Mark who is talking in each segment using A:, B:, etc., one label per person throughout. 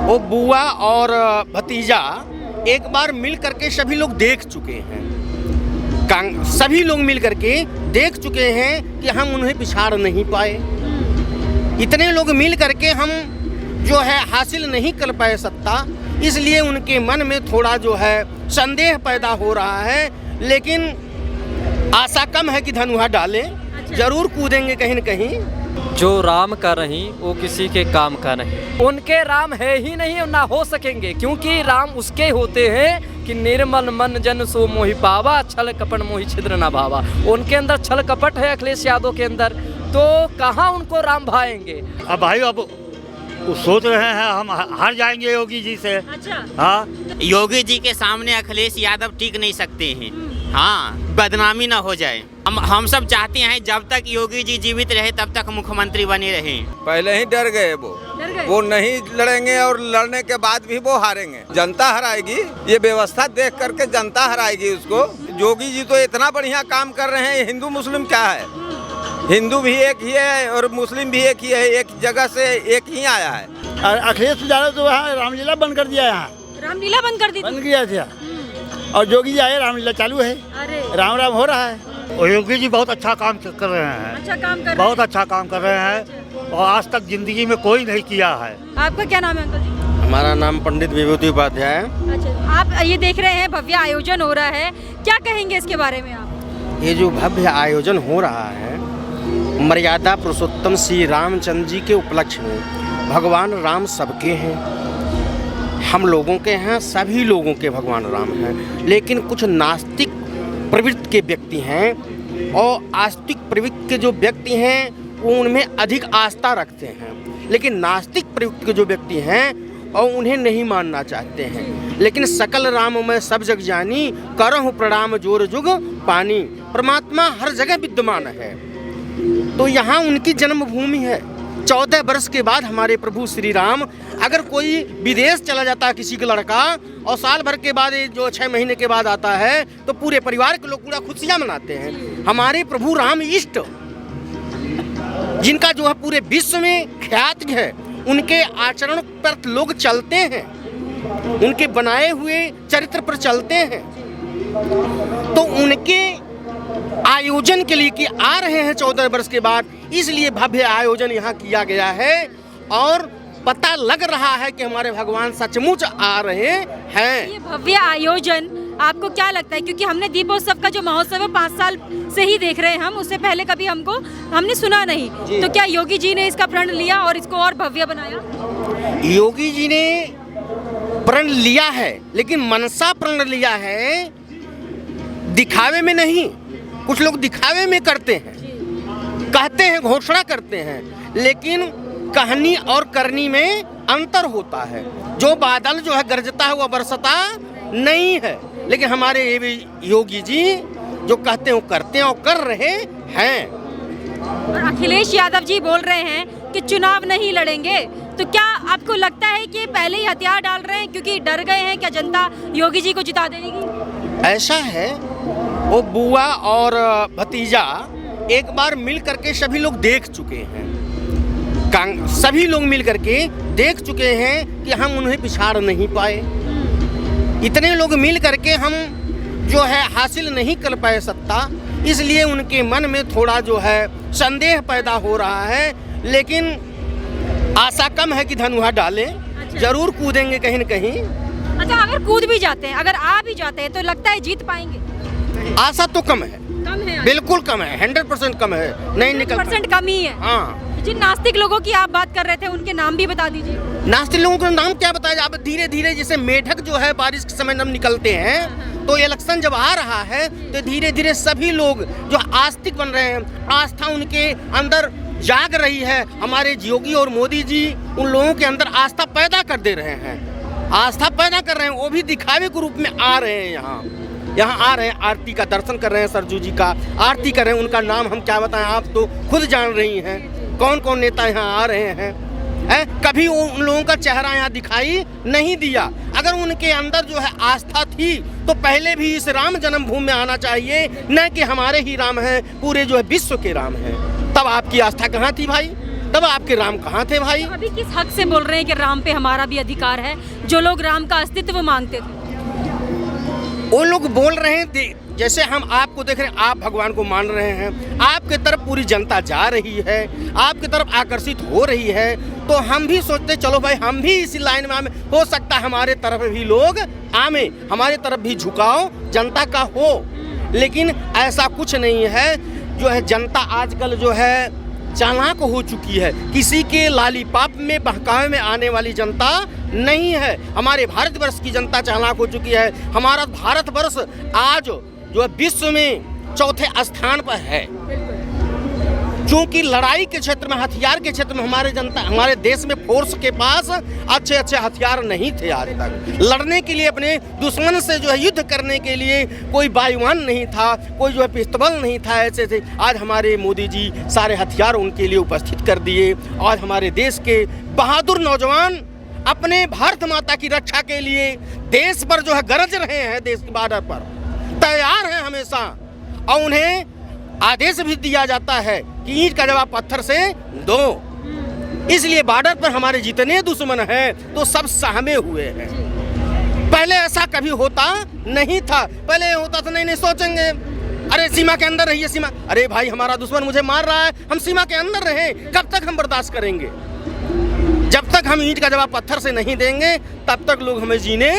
A: वो बुआ और भतीजा एक बार मिल करके सभी लोग देख चुके हैं, सभी लोग मिल करके देख चुके हैं कि हम उन्हें पिछाड़ नहीं पाए। इतने लोग मिल करके हम जो है हासिल नहीं कर पाए सत्ता, इसलिए उनके मन में थोड़ा जो है संदेह पैदा हो रहा है। लेकिन आशा कम है कि धनुहा डालें, जरूर कूदेंगे कहीं न कहीं।
B: जो राम का नहीं वो किसी के काम का नहीं। उनके राम है ही नहीं और ना हो सकेंगे, क्योंकि राम उसके होते हैं कि निर्मल मन जन सो मोहि पावा, छल कपट मोहि छिद्र न भावा। उनके अंदर छल कपट है अखिलेश यादव के अंदर, तो कहाँ उनको राम भाएंगे।
C: अब भाई अब सोच रहे हैं हम हार जाएंगे योगी जी से।
D: अच्छा।
C: हाँ,
E: योगी जी के सामने अखिलेश यादव टिक नहीं सकते हैं। हाँ, बदनामी ना हो जाए। हम सब चाहते हैं जब तक योगी जी जीवित रहे तब तक मुख्यमंत्री बने रहे।
F: पहले ही डर गए वो नहीं लड़ेंगे और लड़ने के बाद भी वो हारेंगे। जनता हराएगी, ये व्यवस्था देख करके जनता हराएगी उसको। योगी जी तो इतना बढ़िया काम कर रहे हैं, हिंदू मुस्लिम क्या है, हिंदू भी एक ही है और मुस्लिम भी एक ही है, एक जगह से एक ही आया है।
C: और अखिलेश यादव तो यहाँ रामलीला बंद कर दिया, यहाँ
D: रामलीला बंद कर दी
C: बंद किया था, और योगी जी आए रामलीला चालू है।
D: अरे
C: राम राम हो रहा है। और योगी जी बहुत अच्छा काम कर रहे हैं,
D: अच्छा काम कर
C: बहुत अच्छा काम कर रहे हैं, और आज तक जिंदगी में कोई नहीं किया है।
D: आपका क्या नाम है अंकल जी?
A: हमारा नाम पंडित विभूति उपाध्याय है।
D: अच्छा, आप ये देख रहे हैं भव्य आयोजन हो रहा है, क्या कहेंगे इसके बारे में आप?
A: ये जो भव्य आयोजन हो रहा है मर्यादा पुरुषोत्तम श्री रामचंद्र जी के उपलक्ष्य में। भगवान राम सबके हैं, हम लोगों के हैं, सभी लोगों के भगवान राम हैं। लेकिन कुछ नास्तिक प्रवृत्ति के व्यक्ति हैं, और आस्तिक प्रवृत्ति के जो व्यक्ति हैं वो उनमें अधिक आस्था रखते हैं। लेकिन नास्तिक प्रवृत्ति के जो व्यक्ति हैं और उन्हें नहीं मानना चाहते हैं। लेकिन सकल राम मैं सब जग जानी, करहु प्रणाम जोर जुग पानी। परमात्मा हर जगह विद्यमान है, तो यहाँ उनकी जन्मभूमि है। 14 वर्ष के बाद हमारे प्रभु श्री राम, अगर कोई विदेश चला जाता है किसी का लड़का, और साल भर के बाद जो 6 महीने के बाद आता है, तो पूरे परिवार के लोग पूरा खुशियाँ मनाते हैं। हमारे प्रभु राम इष्ट, जिनका जो है पूरे विश्व में ख्यात है, उनके आचरण पर लोग चलते हैं, उनके बनाए हुए चरित्र पर चलते हैं। तो उनके आयोजन के लिए कि आ रहे हैं 14 वर्ष के बाद, इसलिए भव्य आयोजन यहाँ किया गया है। और पता लग रहा है कि हमारे भगवान सचमुच आ रहे हैं।
D: ये भव्य आयोजन आपको क्या लगता है? क्योंकि हमने दीपोत्सव का जो महोत्सव है 5 साल से ही देख रहे हैं हम, उससे पहले कभी हमने सुना नहीं। तो क्या योगी जी ने इसका प्रण लिया और इसको और भव्य बनाया?
A: योगी जी ने प्रण लिया है, लेकिन मनसा प्रण लिया है, दिखावे में नहीं। कुछ लोग दिखावे में करते हैं, कहते हैं, घोषणा करते हैं, लेकिन कहनी और करनी में अंतर होता है। जो बादल जो है गरजता है वो बरसता नहीं है। लेकिन हमारे ये योगी जी जो कहते हैं वो करते हैं और कर रहे हैं।
D: और अखिलेश यादव जी बोल रहे हैं कि चुनाव नहीं लड़ेंगे, तो क्या आपको लगता है कि पहले ही हथियार डाल रहे हैं क्योंकि डर गए हैं क्या जनता योगी जी को जिता देगी?
A: ऐसा है, वो बुआ और भतीजा एक बार मिल करके सभी लोग देख चुके हैं, सभी लोग मिल करके देख चुके हैं कि हम उन्हें पिछाड़ नहीं पाए। इतने लोग मिल करके हम जो है हासिल नहीं कर पाए सत्ता, इसलिए उनके मन में थोड़ा जो है संदेह पैदा हो रहा है। लेकिन आशा कम है कि धनुहा डालें, जरूर कूदेंगे कहीं न कहीं।
D: अच्छा, अगर कूद भी जाते हैं, अगर आ भी जाते हैं, तो लगता है जीत पाएंगे?
A: आशा तो कम है, बिल्कुल कम है, 100% कम है, नहीं निकल
D: 100% कम ही है।
A: हाँ,
D: जिन नास्तिक लोगों की आप बात कर रहे थे उनके नाम भी बता दीजिए।
A: नास्तिक लोगों का नाम क्या बताया? अब धीरे धीरे जैसे मेढक जो है बारिश के समय जब निकलते हैं, तो इलेक्शन जब आ रहा है तो धीरे धीरे सभी लोग जो आस्तिक बन रहे हैं, आस्था उनके अंदर जाग रही है। हमारे योगी और मोदी जी उन लोगों के अंदर आस्था पैदा कर दे रहे हैं, आस्था पैदा कर रहे हैं। वो भी दिखावे के रूप में आ रहे हैं, यहाँ आ रहे हैं, आरती का दर्शन कर रहे हैं, सरजू जी का आरती कर रहे हैं। उनका नाम हम क्या बताएं, आप तो खुद जान रही हैं कौन कौन नेता यहाँ आ रहे हैं। कभी उन लोगों का चेहरा यहाँ दिखाई नहीं दिया। अगर उनके अंदर जो है आस्था थी तो पहले भी इस राम जन्मभूमि में आना चाहिए, न कि हमारे ही राम हैं, पूरे जो है विश्व के राम हैं। तब आपकी आस्था कहाँ थी भाई? तब आपके राम कहाँ थे भाई?
D: अभी किस हक से बोल रहे हैं कि राम पे हमारा भी अधिकार है, जो लोग राम का अस्तित्व मांगते थे?
A: वो लोग बोल रहे हैं, जैसे हम आपको देख रहे हैं, आप भगवान को मान रहे हैं, आपके तरफ पूरी जनता जा रही है, आपके तरफ आकर्षित हो रही है, तो हम भी सोचते चलो भाई हम भी इसी लाइन में आमे, हो सकता है हमारे तरफ भी लोग आमे, हमारे तरफ भी झुकाव जनता का हो। लेकिन ऐसा कुछ नहीं है। जो है जनता आजकल जो है चालाक हो चुकी है, किसी के लालीपाप में बहकावे में आने वाली जनता नहीं है। हमारे भारतवर्ष की जनता चालाक हो चुकी है। हमारा भारतवर्ष आज जो है विश्व में चौथे स्थान पर है, क्योंकि लड़ाई के क्षेत्र में, हथियार के क्षेत्र में हमारे देश में फोर्स के पास अच्छे अच्छे हथियार नहीं थे आज तक। लड़ने के लिए, अपने दुश्मन से जो है युद्ध करने के लिए कोई वायुयान नहीं था, कोई जो है पिस्तौल नहीं था। ऐसे थे आज हमारे मोदी जी सारे हथियार उनके लिए उपस्थित कर दिए। आज हमारे देश के बहादुर नौजवान अपने भारत माता की रक्षा के लिए देश पर जो है गरज रहे हैं, देश की बॉर्डर पर तैयार हैं हमेशा, और उन्हें आदेश भी दिया जाता है कि ईंट का जवाब पत्थर से दो। इसलिए बॉर्डर पर हमारे जितने दुश्मन हैं तो सब सहमे हुए हैं। पहले ऐसा कभी होता नहीं था। पहले होता था नहीं सोचेंगे, अरे सीमा के अंदर रहिए, सीमा, अरे भाई हमारा दुश्मन मुझे मार रहा है, हम सीमा के अंदर रहें, कब तक हम बर्दाश्त करेंगे? जब तक हम ईंट का जवाब पत्थर से नहीं देंगे तब तक लोग हमें जीने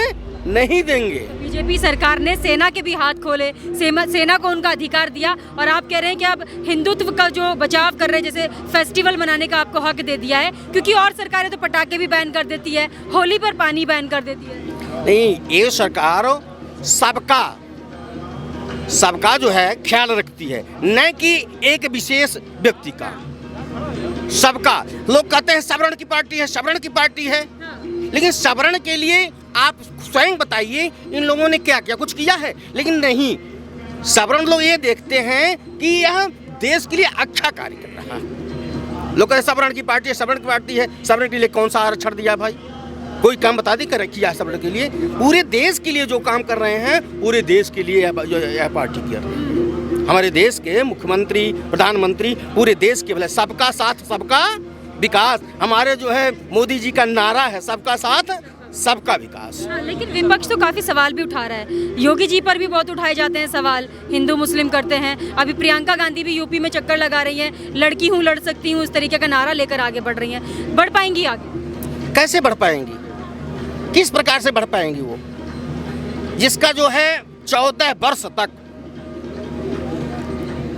A: नहीं देंगे।
D: बीजेपी सरकार ने सेना के भी हाथ खोले, सेना को उनका अधिकार दिया, और आप कह रहे हैं कि अब हिंदुत्व का जो बचाव कर रहे हैं, जैसे फेस्टिवल मनाने का आपको हक दे दिया है, क्योंकि और सरकारें तो पटाखे भी बैन कर देती है, होली पर पानी बैन कर देती है।
A: नहीं, ये सरकार सबका जो है ख्याल रखती है, न कि एक विशेष व्यक्ति का। सबका, लोग कहते हैं सवर्ण की पार्टी है, सवर्ण की पार्टी है, लेकिन सवर्ण के लिए आप स्वयं बताइए इन लोगों ने क्या किया? कुछ किया है? लेकिन नहीं, सवर्ण लोग ये देखते हैं कि यह देश के लिए अच्छा कार्य कर रहा है। लोग कहते हैं सवर्ण की पार्टी है, सवर्ण की पार्टी है। सवर्ण के लिए कौन सा आरक्षण दिया भाई? कोई काम बता दी कर किया है सवर्ण के लिए? पूरे देश के लिए जो काम कर रहे हैं, पूरे देश के लिए यह पार्टी कर रही है। हमारे देश के मुख्यमंत्री, प्रधानमंत्री पूरे देश के भले, सबका साथ सबका विकास हमारे जो है मोदी जी का नारा है, सबका साथ सबका विकास।
D: लेकिन विपक्ष तो काफी सवाल भी उठा रहा है, योगी जी पर भी बहुत उठाए जाते हैं सवाल, हिंदू मुस्लिम करते हैं। अभी प्रियंका गांधी भी यूपी में चक्कर लगा रही हैं, लड़की हूँ लड़ सकती हूँ, इस तरीके का नारा लेकर आगे बढ़ रही हैं। बढ़ पाएंगी आगे?
A: कैसे बढ़ पाएंगी? किस प्रकार से बढ़ पाएंगी वो, जिसका जो है 14 वर्ष तक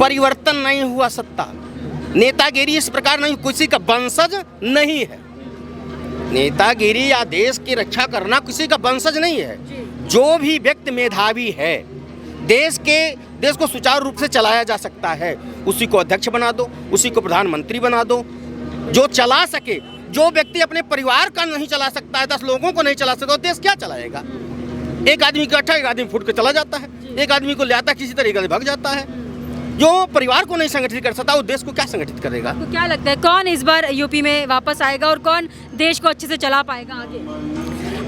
A: परिवर्तन नहीं हुआ सत्ता, नेतागिरी इस प्रकार नहीं, किसी का वंशज नहीं है। नेतागिरी या देश की रक्षा करना किसी का वंशज नहीं है। जो भी व्यक्ति मेधावी है, देश को सुचारू रूप से चलाया जा सकता है, उसी को अध्यक्ष बना दो, उसी को प्रधानमंत्री बना दो, जो चला सके। जो व्यक्ति अपने परिवार का नहीं चला सकता है, 10 लोगों को नहीं चला सकता, तो देश क्या चलाएगा? एक आदमी इकट्ठा, एक आदमी फुट के चला जाता है, एक आदमी को ले आता किसी तरीके से भाग जाता है। जो परिवार को नहीं संगठित कर सकता वो देश को क्या संगठित करेगा?
D: आपको क्या लगता है कौन इस बार यूपी में वापस आएगा और कौन देश को अच्छे से चला पाएगा आगे?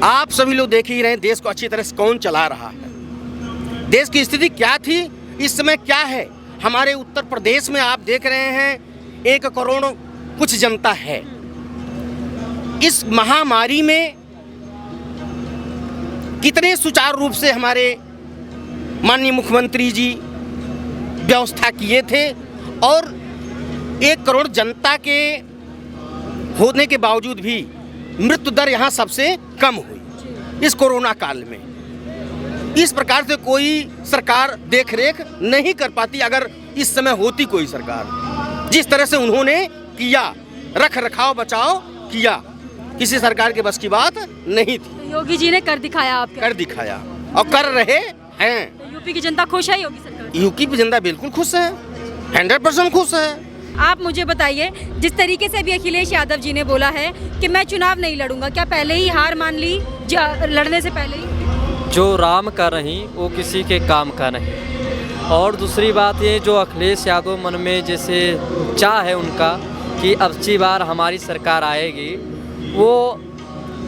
A: आप सभी लोग देख ही रहे हैं देश को अच्छी तरह से कौन चला रहा है। देश की स्थिति क्या थी, इस समय क्या है। हमारे उत्तर प्रदेश में आप देख रहे हैं 1 करोड़ कुछ जनता है। इस महामारी में कितने सुचारू रूप से हमारे माननीय मुख्यमंत्री जी व्यवस्था किए थे, और 1 करोड़ जनता के होने के बावजूद भी मृत्यु दर यहाँ सबसे कम हुई इस कोरोना काल में। इस प्रकार से कोई सरकार देख रेख नहीं कर पाती। अगर इस समय होती कोई सरकार, जिस तरह से उन्होंने किया, रख रखाव बचाव किया, किसी सरकार के बस की बात नहीं थी।
D: योगी जी ने कर दिखाया, आपके
A: कर दिखाया और कर रहे हैं।
D: यूपी की जनता खुश है योगी सरकार?
A: यूपी की जनता बिल्कुल खुश है, 100% खुश है।
D: आप मुझे बताइए, जिस तरीके से अभी अखिलेश यादव जी ने बोला है कि मैं चुनाव नहीं लड़ूंगा, क्या पहले ही हार मान ली लड़ने से पहले ही?
B: जो राम का नहीं वो किसी के काम का नहीं। और दूसरी बात ये, जो अखिलेश यादव मन में जैसे चाह है उनका कि अब की बार हमारी सरकार आएगी, वो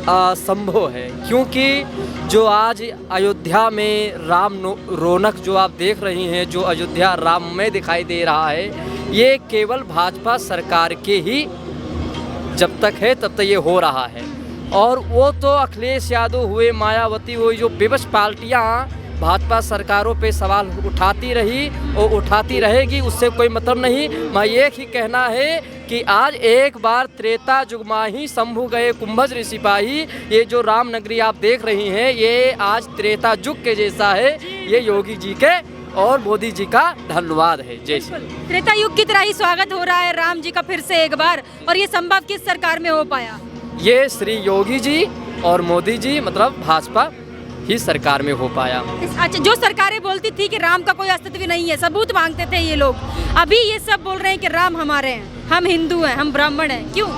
B: असंभव है। क्योंकि जो आज अयोध्या में राम रौनक जो आप देख रही हैं, जो अयोध्या राम में दिखाई दे रहा है, ये केवल भाजपा सरकार के ही जब तक है तब तक ये हो रहा है। और वो तो अखिलेश यादव हुए, मायावती हुई, जो विपक्ष पार्टियां भाजपा सरकारों पे सवाल उठाती रही और उठाती रहेगी, उससे कोई मतलब नहीं। मैं एक ही कहना है कि आज एक बार त्रेता जुग माही शंभु गए कुंभज ऋषि पाही, ये जो राम नगरी आप देख रही हैं ये आज त्रेता जुग के जैसा है। ये योगी जी के और मोदी जी का धन्यवाद है। जय श्री राम।
D: त्रेता युग की तरह ही स्वागत हो रहा है राम जी का फिर से एक बार, और ये संभव किस सरकार में हो पाया?
B: ये श्री योगी जी और मोदी जी मतलब भाजपा ही सरकार में हो पाया।
D: अच्छा, जो सरकारें बोलती थी कि राम का कोई अस्तित्व नहीं है, सबूत मांगते थे ये लोग, अभी ये सब बोल रहे हैं कि राम हमारे हैं, हम हिंदू हैं, हम ब्राह्मण हैं, क्यों?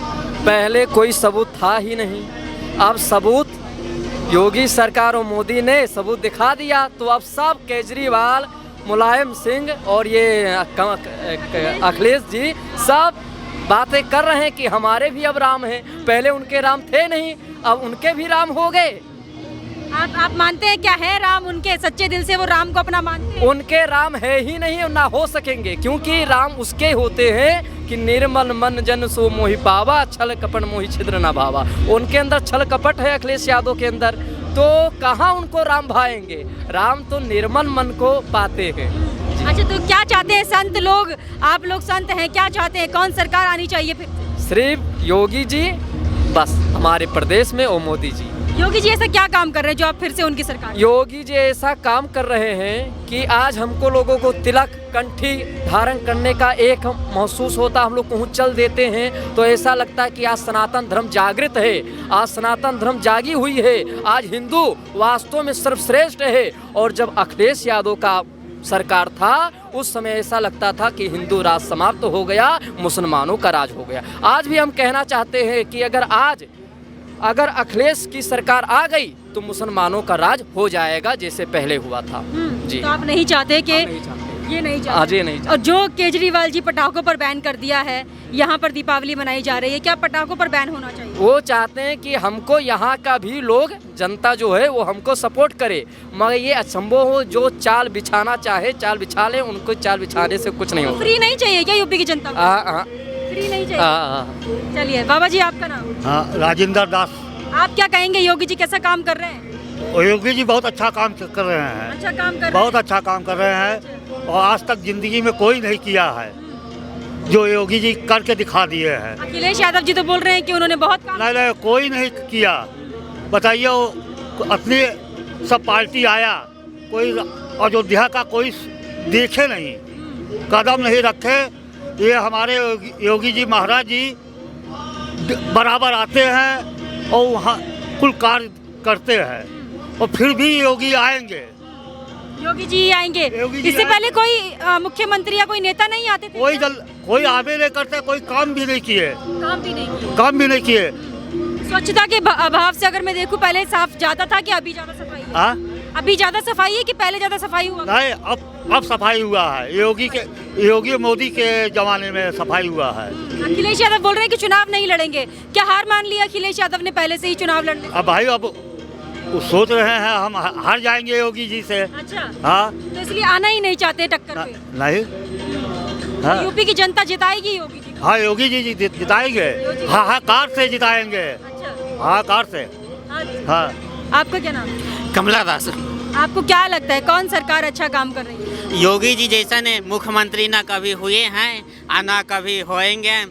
B: पहले कोई सबूत था ही नहीं, अब सबूत योगी सरकार और मोदी ने सबूत दिखा दिया। तो अब सब केजरीवाल, मुलायम सिंह और ये अखिलेश जी सब बातें कर रहे हैं कि हमारे भी अब राम हैं। पहले उनके राम थे नहीं, अब उनके भी राम हो गए।
D: आप मानते हैं क्या है राम उनके? सच्चे दिल से वो राम को अपना मानते हैं?
B: उनके राम है ही नहीं और ना हो सकेंगे, क्योंकि राम उसके होते हैं कि निर्मल मन जन सो मोहि पावा, छल कपट मोहि छिद्र न भावा। उनके अंदर छल कपट है अखिलेश यादव के अंदर, तो कहाँ उनको राम भाएंगे? राम तो निर्मल मन को पाते हैं।
D: अच्छा, तो क्या चाहते हैं संत लोग? आप लोग संत हैं, क्या चाहते हैं? कौन सरकार आनी चाहिए फिर?
B: सिर्फ योगी जी बस हमारे प्रदेश में और मोदी जी।
D: योगी जी ऐसा क्या काम कर रहे हैं जो आप फिर से उनकी सरकार?
B: योगी जी ऐसा काम कर रहे हैं कि आज हमको लोगों को तिलक कंठी धारण करने का एक महसूस होता, हम लोग कहूँ चल देते हैं तो ऐसा लगता है कि आज सनातन धर्म जागृत है, आज सनातन धर्म जागी हुई है, आज हिंदू वास्तव में सर्वश्रेष्ठ है। और जब अखिलेश यादव का सरकार था उस समय ऐसा लगता था कि हिंदू राज समाप्त हो गया, मुसलमानों का राज हो गया। आज भी हम कहना चाहते हैं कि अगर अखिलेश की सरकार आ गई तो मुसलमानों का राज हो जाएगा जैसे पहले हुआ था। जी,
D: तो आप नहीं चाहते कि
B: हम नहीं चाहते।
D: ये नहीं
B: आज
D: चाहते?
B: ये नहीं चाहते।
D: और जो केजरीवाल जी पटाखों पर बैन कर दिया है, यहाँ पर दीपावली मनाई जा रही है, क्या पटाखों पर बैन होना चाहिए?
B: वो चाहते हैं कि हमको यहाँ का भी लोग, जनता जो है वो हमको सपोर्ट करे, मगर ये असंभव हो। जो चाल बिछाना चाहे चाल बिछा ले, उनको चाल बिछाने से कुछ नहीं होगा।
D: फ्री नहीं चाहिए क्या यूपी की जनता को?
B: हाँ,
D: फ्री नहीं चाहिए। चलिए बाबा जी, आपका नाम?
C: हाँ, राजेंद्र दास।
D: आप क्या कहेंगे, योगी जी कैसा काम कर रहे हैं?
C: और योगी जी बहुत अच्छा काम कर रहे हैं,
D: अच्छा काम कर रहे
C: बहुत अच्छा काम कर रहे हैं, और आज तक जिंदगी में कोई नहीं किया है जो योगी जी करके दिखा दिए हैं।
D: अखिलेश यादव जी तो बोल रहे हैं कि उन्होंने बहुत काम
C: नहीं, कोई नहीं किया। बताइए, वो अपनी सब पार्टी आया, कोई अयोध्या का कोई देखे नहीं, कदम नहीं रखे। ये हमारे योगी जी महाराज जी बराबर आते हैं और वहाँ कुल कार्य करते हैं, और फिर भी योगी आएंगे।
D: योगी जी आएंगे।
C: योगी जी
D: इससे पहले कोई मुख्यमंत्री या कोई नेता नहीं आते थे?
C: कोई आवे नहीं करते, कोई काम भी नहीं किए,
D: काम भी नहीं किए।
C: किए।
D: स्वच्छता के अभाव से अगर मैं देखूं, पहले साफ ज्यादा था कि अभी ज्यादा सफाई है?
C: हाँ,
D: अभी ज्यादा सफाई है कि पहले ज्यादा सफाई हुआ?
C: नहीं, अब सफाई हुआ है। योगी मोदी के जमाने में सफाई हुआ है।
D: अखिलेश यादव बोल रहे हैं कि चुनाव नहीं लड़ेंगे, क्या हार मान लिया अखिलेश यादव ने पहले से ही चुनाव लड़ने?
C: अब भाई, अब वो सोच रहे हैं हम हार जाएंगे योगी जी से।
D: अच्छा,
C: हाँ,
D: तो इसलिए आना ही नहीं चाहते टक्कर पे?
C: नहीं। हाँ,
D: यूपी की जनता जिताएगी योगी जी को?
C: हाँ, योगी जी जिताएंगे, हाहाकार से जिताएंगे,
D: अच्छा,
C: हाहाकार से। हाँ।
D: आपका क्या नाम?
E: कमला दास।
D: आपको क्या लगता है कौन सरकार अच्छा काम कर रही है?
E: योगी जी जैसा ने मुख्यमंत्री ना कभी हुए हैं और ना कभी होएंगे।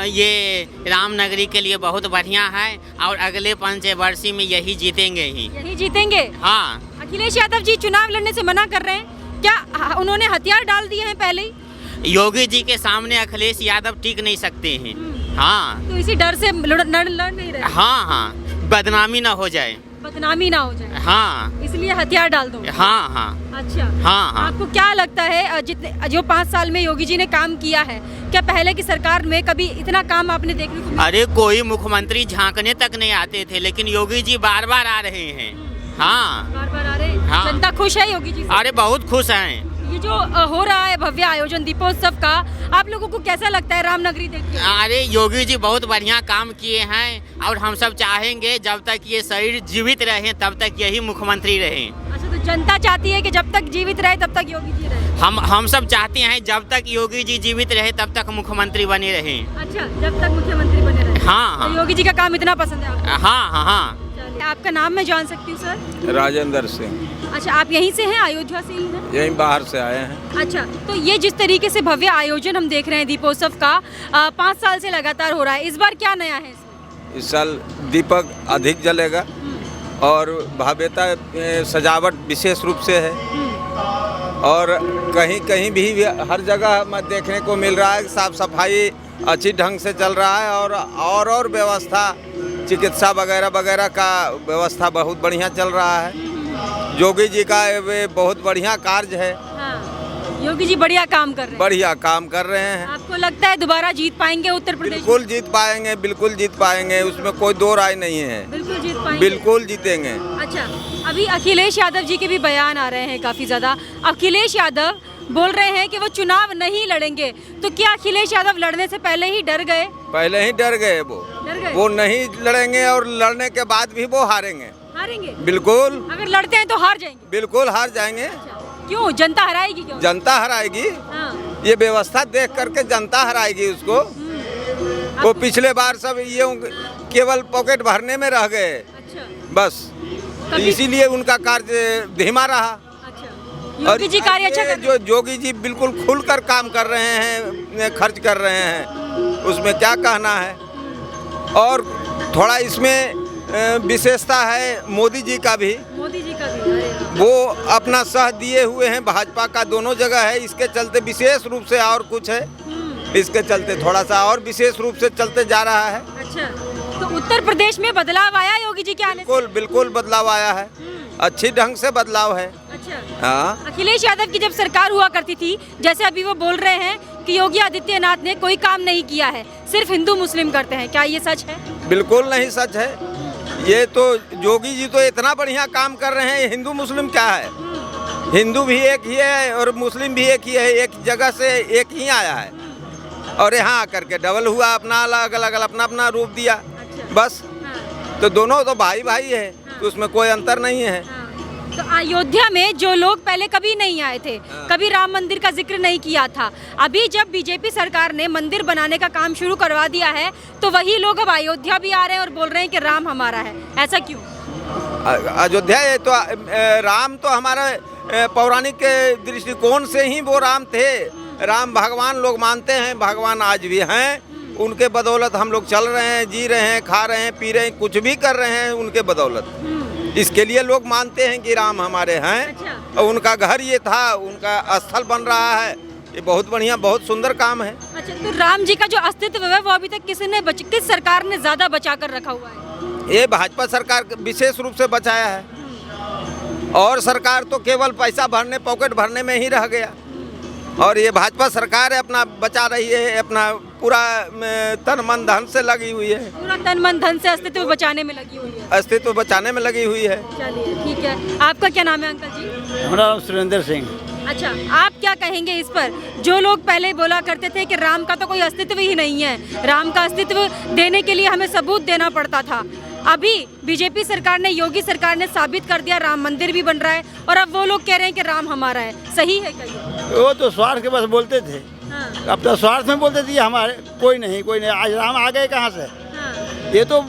E: ये रामनगरी के लिए बहुत बढ़िया है और अगले 5 वर्ष में यही जीतेंगे ही।
D: यही जीतेंगे?
E: हाँ।
D: अखिलेश यादव जी चुनाव लड़ने से मना कर रहे हैं, क्या उन्होंने हथियार डाल दिए हैं पहले ही?
E: योगी जी के सामने अखिलेश यादव टिक नहीं सकते हैं। हाँ,
D: तो इसी डर से लड़ नहीं रहे?
E: हाँ, बदनामी ना हो जाए।
D: बदनामी ना हो जाए,
E: हाँ,
D: इसलिए हथियार डाल दो।
E: हाँ।
D: अच्छा,
E: हाँ।
D: आपको क्या लगता है जो 5 साल में योगी जी ने काम किया है, क्या पहले की सरकार में कभी इतना काम आपने देखने को मिला?
E: अरे कोई मुख्यमंत्री झांकने तक नहीं आते थे, लेकिन योगी जी बार बार आ रहे हैं। हाँ,
D: बार आ रहे हैं।
E: हाँ।
D: जनता खुश है योगी जी से?
E: अरे बहुत खुश हैं।
D: ये जो हो रहा है भव्य आयोजन दीपोत्सव का, आप लोगों को कैसा लगता है रामनगरी देख के?
E: अरे योगी जी बहुत बढ़िया काम किए हैं और हम सब चाहेंगे जब तक ये शरीर जीवित रहे तब तक यही मुख्यमंत्री रहे।
D: अच्छा, तो जनता चाहती है कि जब तक जीवित रहे तब तक योगी जी रहे?
E: हम सब चाहते हैं जब तक योगी जी जीवित रहे तब तक मुख्यमंत्री बने रहे।
D: अच्छा, जब तक मुख्यमंत्री बने रहे।
E: हाँ
D: तो
E: हाँ
D: योगी जी का काम इतना पसंद है आपको?
E: हाँ हाँ हाँ।
D: चलिए, आपका नाम मैं जान सकती हूँ सर?
F: राजेंद्र सिंह,
D: अच्छा, आप यहीं से हैं, अयोध्या से ही हैं?
F: यहीं बाहर से आए हैं।
D: अच्छा, तो ये जिस तरीके से भव्य आयोजन हम देख रहे हैं दीपोत्सव का 5 साल से लगातार हो रहा है, इस बार क्या नया है इसमें?
F: इस साल दीपक अधिक जलेगा और भव्यता सजावट विशेष रूप से है और कहीं कहीं भी हर जगह में देखने को मिल रहा है साफ सफाई अच्छी ढंग से चल रहा है और व्यवस्था चिकित्सा वगैरह वगैरह का व्यवस्था बहुत बढ़िया चल रहा है। योगी जी का ये बहुत बढ़िया कार्य है।
D: हाँ, योगी जी बढ़िया काम कर रहे हैं।
F: बढ़िया काम कर रहे हैं।
D: आपको लगता है दोबारा जीत पाएंगे उत्तर प्रदेश?
F: बिल्कुल जीत पाएंगे, बिल्कुल जीत पाएंगे, उसमें कोई दो राय नहीं है।
D: बिल्कुल जीत पाएंगे।
F: बिल्कुल जीतेंगे।
D: अच्छा, अभी अखिलेश यादव जी के भी बयान आ रहे हैं काफी ज्यादा। अखिलेश यादव बोल रहे हैं कि वो चुनाव नहीं लड़ेंगे, तो क्या अखिलेश यादव लड़ने से पहले ही डर गए?
F: पहले ही डर गए वो नहीं लड़ेंगे और लड़ने के बाद भी वो हारेंगे।
D: हारेंगे?
F: बिल्कुल।
D: अगर लड़ते हैं तो हार जाएंगे?
F: बिल्कुल हार जाएंगे।
D: क्यों? जनता हराएगी क्यों?
F: जनता हराएगी।
D: हाँ।
F: ये व्यवस्था देख करके जनता हराएगी उसको। वो पिछले बार सब ये केवल पॉकेट भरने में रह गए।
D: अच्छा।
F: बस इसीलिए उनका कार्य धीमा रहा।
D: योगी जी कार्य अच्छा कर
F: जो योगी जी बिल्कुल खुलकर काम कर रहे हैं, खर्च कर रहे हैं, उसमें क्या कहना है। और थोड़ा इसमें विशेषता है मोदी जी का भी।
D: मोदी जी का भी, अरे वाह।
F: वो अपना सह दिए हुए हैं, भाजपा का दोनों जगह है, इसके चलते विशेष रूप से और कुछ है, इसके चलते थोड़ा सा और विशेष रूप से चलते जा रहा है।
D: अच्छा, तो उत्तर प्रदेश में बदलाव आया योगी जी के आने से?
F: बिल्कुल बिल्कुल बदलाव आया है, अच्छी ढंग से बदलाव है।
D: अच्छा।
F: हाँ।
D: अखिलेश यादव की जब सरकार हुआ करती थी, जैसे अभी वो बोल रहे हैं कि योगी आदित्यनाथ ने कोई काम नहीं किया है, सिर्फ हिंदू मुस्लिम करते हैं, क्या ये सच है?
F: बिल्कुल नहीं सच है। ये तो योगी जी तो इतना बढ़िया काम कर रहे हैं, हिंदू मुस्लिम क्या है, हिंदू भी एक ही है और मुस्लिम भी एक ही है, एक जगह से एक ही आया है और यहाँ आकर के डबल हुआ, अपना अलग अलग अपना अपना रूप दिया।
D: अच्छा।
F: बस।
D: हाँ।
F: तो दोनों तो भाई भाई है, तो उसमें कोई अंतर नहीं है।
D: हाँ। तो अयोध्या में जो लोग पहले कभी नहीं आए थे, कभी राम मंदिर का जिक्र नहीं किया था, अभी जब बीजेपी सरकार ने मंदिर बनाने का काम शुरू करवा दिया है, तो वही लोग अब अयोध्या भी आ रहे हैं और बोल रहे हैं कि राम हमारा है। ऐसा क्यों?
F: अयोध्या ये तो राम तो हमारा पौराणिक दृष्टिकोण से ही वो राम थे। राम भगवान लोग मानते हैं, भगवान आज भी हैं, उनके बदौलत हम लोग चल रहे हैं, जी रहे हैं, खा रहे हैं, पी रहे हैं, कुछ भी कर रहे हैं उनके बदौलत। इसके लिए लोग मानते हैं कि राम हमारे हैं।
D: अच्छा।
F: और उनका घर ये था, उनका स्थल बन रहा है, ये बहुत बढ़िया बहुत सुंदर काम है।
D: अच्छा, तो राम जी का जो अस्तित्व है वो अभी तक किस सरकार ने ज्यादा बचा कर रखा हुआ है?
F: ये भाजपा सरकार विशेष रूप से बचाया है, और सरकार तो केवल पैसा भरने पॉकेट भरने में ही रह गया, और ये भाजपा सरकार है अपना बचा रही है, अपना पूरा तन मन धन से लगी हुई है,
D: पूरा तन मन धन से अस्तित्व बचाने में लगी हुई है।
F: अस्तित्व बचाने में लगी हुई है।
D: चलिए ठीक है। आपका क्या नाम है अंकल जी?
G: हमारा नाम सुरेंद्र सिंह।
D: अच्छा, आप क्या कहेंगे इस पर? जो लोग पहले बोला करते थे कि राम का तो कोई अस्तित्व ही नहीं है, राम का अस्तित्व देने के लिए हमें सबूत देना पड़ता था, अभी बीजेपी सरकार ने, योगी सरकार ने साबित कर दिया, राम मंदिर भी बन रहा है और अब वो लोग कह रहे हैं कि राम हमारा है। सही है क्या ये?
G: वो तो स्वार्थ के बस बोलते थे।
D: हाँ।
G: अब तो स्वार्थ में बोलते थे हमारे कोई नहीं। आज राम आ गए कहाँ से?
D: हाँ।
G: ये तो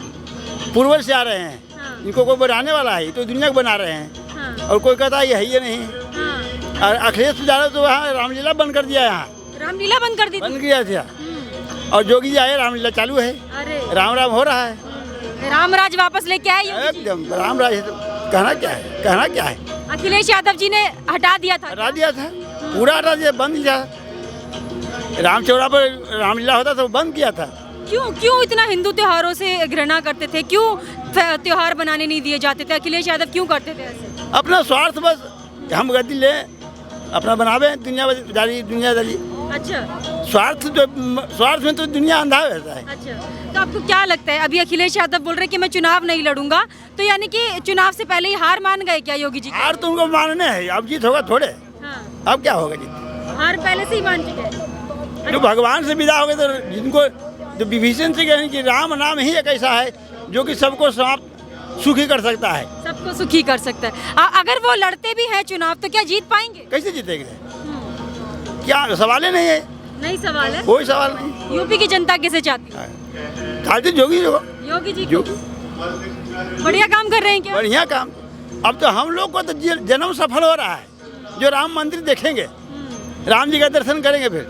G: पूर्वज से आ रहे हैं।
D: हाँ।
G: इनको कोई बनाने वाला है, तो दुनिया को बना रहे हैं।
D: हाँ।
G: और कोई कहता है ये है ये नहीं।
D: हाँ।
G: और अखिलेश पुजारी तो वहाँ रामलीला बंद कर दिया, यहाँ
D: रामलीला बंद कर दी थी?
G: बंद किया था। और योगी जी आए, रामलीला चालू है,
D: अरे
G: राम राम हो रहा है।
D: रामराज वापस लेके आए योगी जी?
G: एकदम राम राज है, तो कहना क्या है, कहना क्या है।
D: अखिलेश यादव जी ने हटा दिया था?
G: हटा दिया था, पूरा हटा दिया, बंद किया। राम चौरा पर रामलीला होता था, वो बंद किया था।
D: क्यों इतना हिंदू त्योहारों से घृणा करते थे? क्यों त्योहार बनाने नहीं दिए जाते थे? अखिलेश यादव क्यों करते थे ऐसे?
G: अपना स्वार्थ, बस हम गद्दी ले अपना बनावे दुनियादारी।
D: अच्छा।
G: स्वार्थ में तो दुनिया अंधा रहता है।
D: अच्छा, तो आपको क्या लगता है, अभी अखिलेश यादव बोल रहे हैं कि मैं चुनाव नहीं लड़ूंगा, तो यानी कि चुनाव से पहले ही हार मान गए क्या योगी जी?
G: हार तो उनको मानने है, अब जीत होगा थोड़े।
D: हाँ।
G: अब क्या होगा जीत?
D: हार पहले से ही मान चुके हैं।
G: जो भगवान से विदा हो गए, तो जिनको जो विभीषण से कहें कि राम नाम ही एक ऐसा है जो कि सबको समाप्त सुखी कर सकता है,
D: सबको सुखी कर सकता है। अगर वो लड़ते भी हैं चुनाव, तो क्या जीत पाएंगे?
G: कैसे जीतेंगे? क्या सवाल ही नहीं है,
D: नहीं सवाल है,
G: कोई सवाल नहीं।
D: यूपी की जनता किसे चाहती है?
G: चाहते योगी जो
D: योगी जी को बढ़िया काम कर रहे हैं क्या?
G: बढ़िया काम। अब तो हम लोग को तो जन्म सफल हो रहा है, जो राम मंदिर देखेंगे, राम जी का दर्शन करेंगे, फिर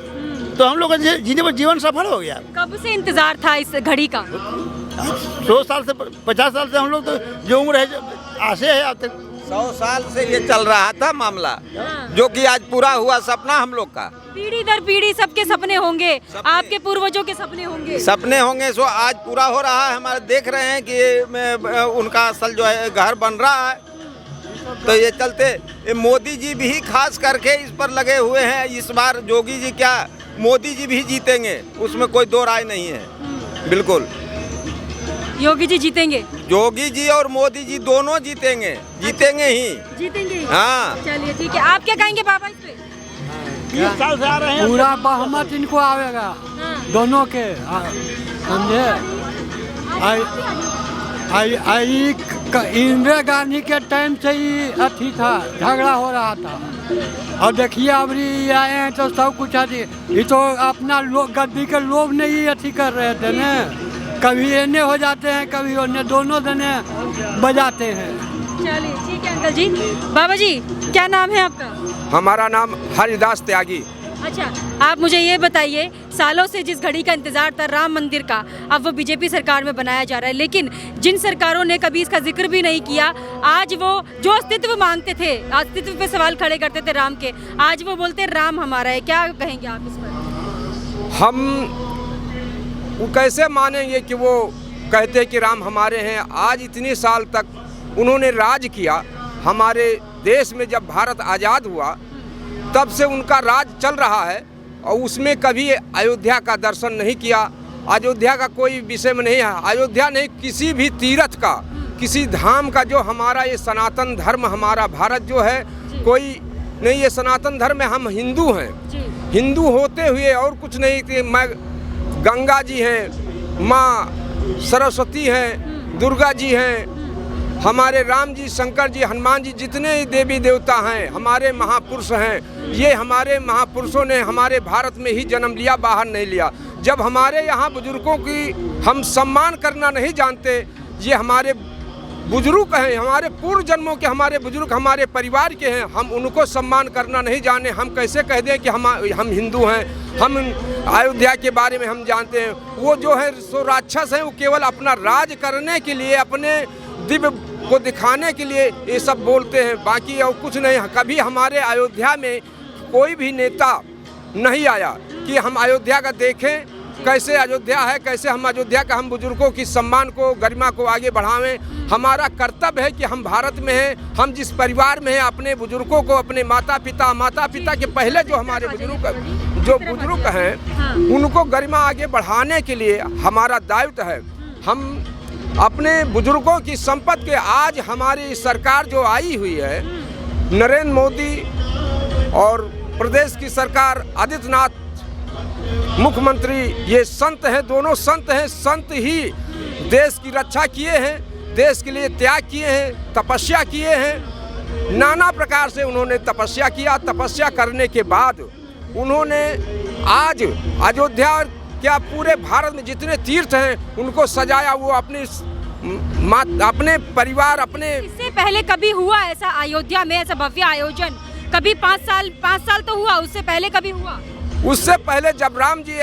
G: तो हम लोग का जीवन सफल हो गया।
D: कब से इंतजार था इस घड़ी का?
G: 100 साल से 50 साल से हम लोग तो जो उम्र है आसे है आते
F: 100 साल से ये चल रहा था मामला, जो कि आज पूरा हुआ सपना हम लोग का।
D: पीढ़ी दर पीढ़ी सबके सपने होंगे, आपके पूर्वजों के सपने होंगे।
F: सपने होंगे, सो आज पूरा हो रहा है। हमारे देख रहे हैं कि उनका असल जो है घर बन रहा है, तो ये चलते ये मोदी जी भी खास करके इस पर लगे हुए हैं। इस बार योगी जी क्या, मोदी जी भी जीतेंगे, उसमें कोई दो राय नहीं है। बिल्कुल
D: योगी जी जीतेंगे,
F: योगी जी और मोदी जी दोनों जीतेंगे, जीतेंगे ही।
D: जीतेंगे।
F: हाँ
D: चलिए ठीक है, आप क्या कहेंगे बाबा इस पे?
G: 30 साल से आ रहे हैं।
H: पूरा बहुमत इनको आवेगा, दोनों के, समझे। इंदिरा गांधी के टाइम से ही अथी था, झगड़ा हो रहा था। और देखिए अब ये आए हैं तो सब कुछ ये तो अपना गद्दी के लोग ने ही अथी कर रहे थे ना, कभी एने हो जाते हैं, कभी ओने, दोनों दने बजाते हैं।
D: चलिए ठीक है अंकल जी। बाबा जी क्या नाम है आपका?
F: हमारा नाम हरिदास त्यागी।
D: अच्छा, आप मुझे ये बताइए, सालों से जिस घड़ी का इंतजार था राम मंदिर का, अब वो बीजेपी सरकार में बनाया जा रहा है, लेकिन जिन सरकारों ने कभी इसका जिक्र भी नहीं किया, आज वो जो अस्तित्व मांगते थे, अस्तित्व पे सवाल खड़े करते थे राम के, आज वो बोलते राम हमारा है। क्या कहेंगे आप इस पर?
F: हम वो कैसे मानेंगे कि वो कहते हैं कि राम हमारे हैं। आज इतने साल तक उन्होंने राज किया हमारे देश में। जब भारत आज़ाद हुआ तब से उनका राज चल रहा है, और उसमें कभी अयोध्या का दर्शन नहीं किया। अयोध्या का कोई विषय में नहीं है। अयोध्या नहीं, किसी भी तीर्थ का, किसी धाम का, जो हमारा ये सनातन धर्म, हमारा भारत जो है, कोई नहीं, ये सनातन धर्म है। हम हिंदू हैं, हिंदू होते हुए और कुछ नहीं कि मैं गंगा जी हैं, माँ सरस्वती हैं, दुर्गा जी हैं, हमारे राम जी, शंकर जी, हनुमान जी, जितने देवी देवता हैं हमारे महापुरुष हैं। ये हमारे महापुरुषों ने हमारे भारत में ही जन्म लिया, बाहर नहीं लिया। जब हमारे यहाँ बुजुर्गों की हम सम्मान करना नहीं जानते, ये हमारे बुजुर्ग हैं, हमारे पूर्व जन्मों के हमारे बुजुर्ग हमारे परिवार के हैं, हम उनको सम्मान करना नहीं जाने, हम कैसे कह दें कि हम हिंदू हैं, हम अयोध्या के बारे में हम जानते हैं। वो जो है सो राक्षस हैं, वो केवल अपना राज करने के लिए, अपने दिव्य को दिखाने के लिए ये सब बोलते हैं, बाकी और कुछ नहीं। कभी हमारे अयोध्या में कोई भी नेता नहीं आया कि हम अयोध्या का देखें कैसे अयोध्या है, कैसे हम अयोध्या का, हम बुजुर्गों की सम्मान को, गरिमा को आगे बढ़ावें। हमारा कर्तव्य है कि हम भारत में हैं, हम जिस परिवार में हैं, अपने बुजुर्गों को, अपने माता पिता के पहले जो हमारे बुजुर्ग हैं, उनको गरिमा आगे बढ़ाने के लिए हमारा दायित्व है। हम अपने बुजुर्गों की संपत्ति के, आज हमारी सरकार जो आई हुई है, नरेंद्र मोदी और प्रदेश की सरकार आदित्यनाथ मुख्यमंत्री, ये संत हैं, दोनों संत हैं। संत ही देश की रक्षा किए हैं, देश के लिए त्याग किए हैं, तपस्या किए हैं, नाना प्रकार से उन्होंने तपस्या किया। तपस्या करने के बाद उन्होंने आज अयोध्या, क्या पूरे भारत में जितने तीर्थ हैं उनको सजाया। वो अपने परिवार, अपने,
D: इससे पहले कभी हुआ ऐसा अयोध्या में ऐसा भव्य आयोजन? कभी 5 साल तो हुआ, उससे पहले कभी हुआ?
F: उससे पहले जब राम जी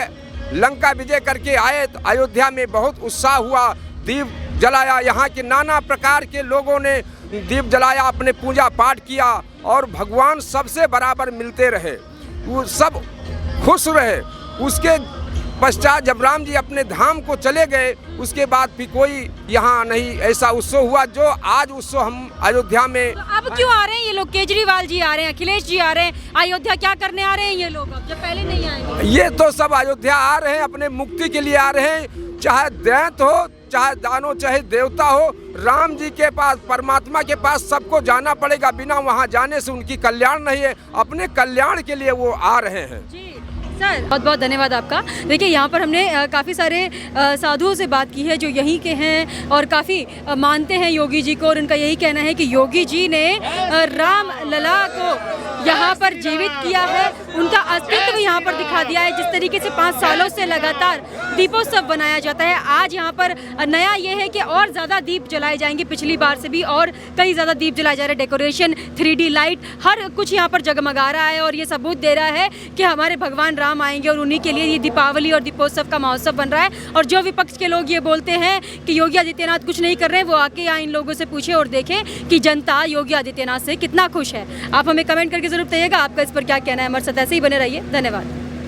F: लंका विजय करके आए तो अयोध्या में बहुत उत्साह हुआ, दीप जलाया, यहाँ के नाना प्रकार के लोगों ने दीप जलाया, अपने पूजा पाठ किया, और भगवान सबसे बराबर मिलते रहे, वो सब खुश रहे। उसके पश्चात जब राम जी अपने धाम को चले गए, उसके बाद भी कोई यहाँ नहीं ऐसा उत्सव हुआ जो आज उत्सव हम अयोध्या में।
D: तो अब क्यों आ रहे हैं ये लोग? केजरीवाल जी आ रहे हैं, अखिलेश जी आ रहे हैं, अयोध्या क्या करने आ रहे हैं ये लोग, अब जब पहले नहीं आए?
F: ये तो सब अयोध्या आ रहे हैं, अपने मुक्ति के लिए आ रहे हैं। चाहे दैत्य हो, चाहे दानव, चाहे देवता हो, राम जी के पास, परमात्मा के पास सबको जाना पड़ेगा। बिना वहाँ जाने से उनकी कल्याण नहीं है, अपने कल्याण के लिए वो आ रहे हैं।
D: सर बहुत बहुत धन्यवाद आपका। देखिए यहाँ पर हमने काफ़ी सारे साधुओं से बात की है जो यहीं के हैं और काफ़ी मानते हैं योगी जी को, और उनका यही कहना है कि योगी जी ने राम लला को यहाँ पर जीवित किया है, उनका अस्तित्व यहाँ पर दिखा दिया है। जिस तरीके से 5 सालों से लगातार दीपोत्सव बनाया जाता है, आज यहाँ पर नया ये है कि और ज़्यादा दीप जलाए जाएंगे, पिछली बार से भी और कई ज़्यादा दीप जलाए जा रहे हैं। डेकोरेशन, 3D लाइट, हर कुछ यहाँ पर जगमगा रहा है और ये सबूत दे रहा है कि हमारे भगवान राम आएंगे और उन्हीं के लिए ये दीपावली और दीपोत्सव का महोत्सव बन रहा है। और जो विपक्ष के लोग ये बोलते हैं कि योगी आदित्यनाथ कुछ नहीं कर रहे हैं, वो आके यहाँ इन लोगों से पूछे और देखें कि जनता योगी आदित्यनाथ से कितना खुश है। आप हमें कमेंट करके जरूर बताइएगा आपका इस पर क्या कहना है। हमारे साथ ऐसे ही बने रहिए। धन्यवाद।